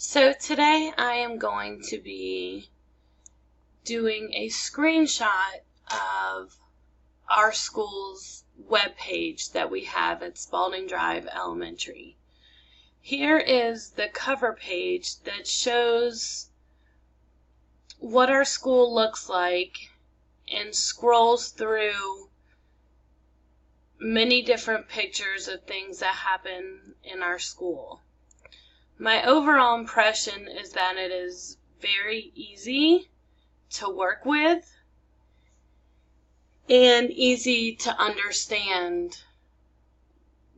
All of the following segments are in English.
So today I am going to be doing a screenshot of our school's webpage that we have at Spalding Drive Elementary. Here is the cover page that shows what our school looks like and scrolls through many different pictures of things that happen in our school. My overall impression is that it is very easy to work with and easy to understand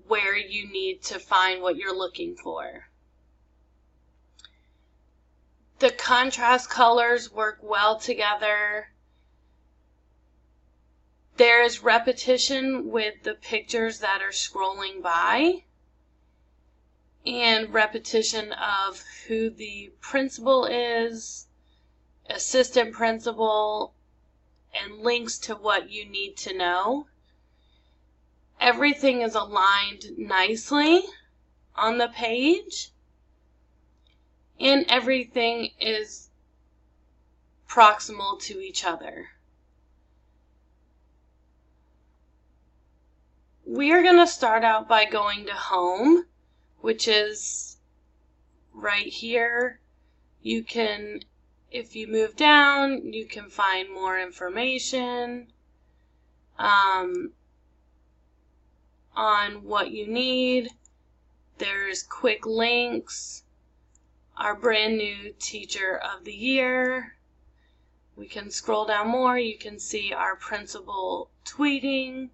where you need to find what you're looking for. The contrast colors work well together. There is repetition with the pictures that are scrolling by, and repetition of who the principal is, assistant principal, and links to what you need to know. Everything is aligned nicely on the page, and everything is proximal to each other. We are going to start out by going to Home, which is right here. You can, if you move down, you can find more information on what you need. There's quick links, our brand new Teacher of the Year. We can scroll down more. You can see our principal tweeting.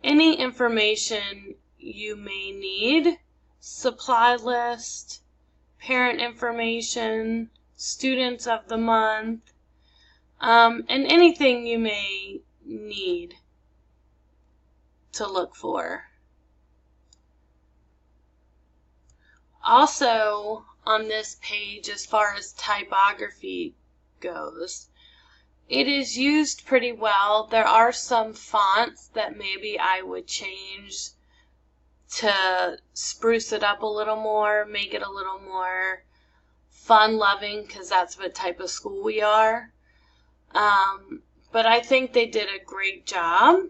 Any information you may need, supply list, parent information, students of the month, and anything you may need to look for. Also on this page, as far as typography goes, it is used pretty well. There are some fonts that maybe I would change to spruce it up a little more, make it a little more fun-loving, because that's what type of school we are. But I think they did a great job.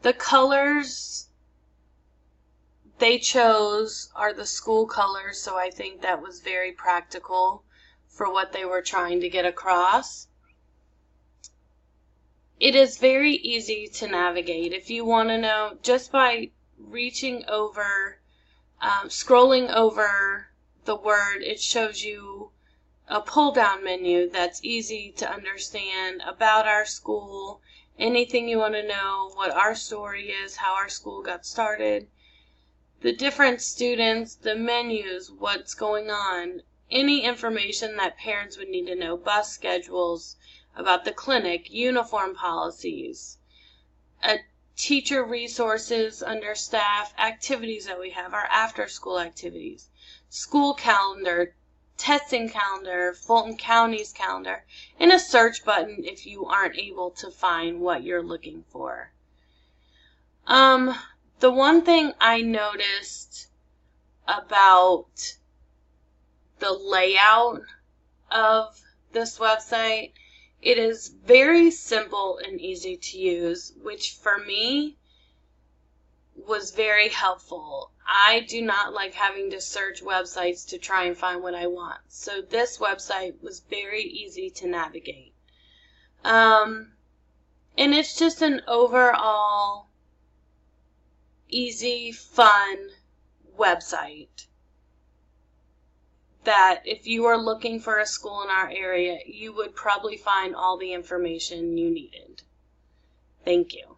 The colors they chose are the school colors, so I think that was very practical for what they were trying to get across. It is very easy to navigate. If you want to know, just by reaching over, scrolling over the word, it shows you a pull-down menu that's easy to understand about our school, anything you want to know, what our story is, how our school got started, the different students, the menus, what's going on, any information that parents would need to know, bus schedules, about the clinic, uniform policies, teacher resources under staff, activities that we have, our after-school activities, school calendar, testing calendar, Fulton County's calendar, and a search button if you aren't able to find what you're looking for. The one thing I noticed about the layout of this website, it is very simple and easy to use, which for me was very helpful. I do not like having to search websites to try and find what I want. So this website was very easy to navigate. And it's just an overall easy, fun website that if you were looking for a school in our area, you would probably find all the information you needed. Thank you.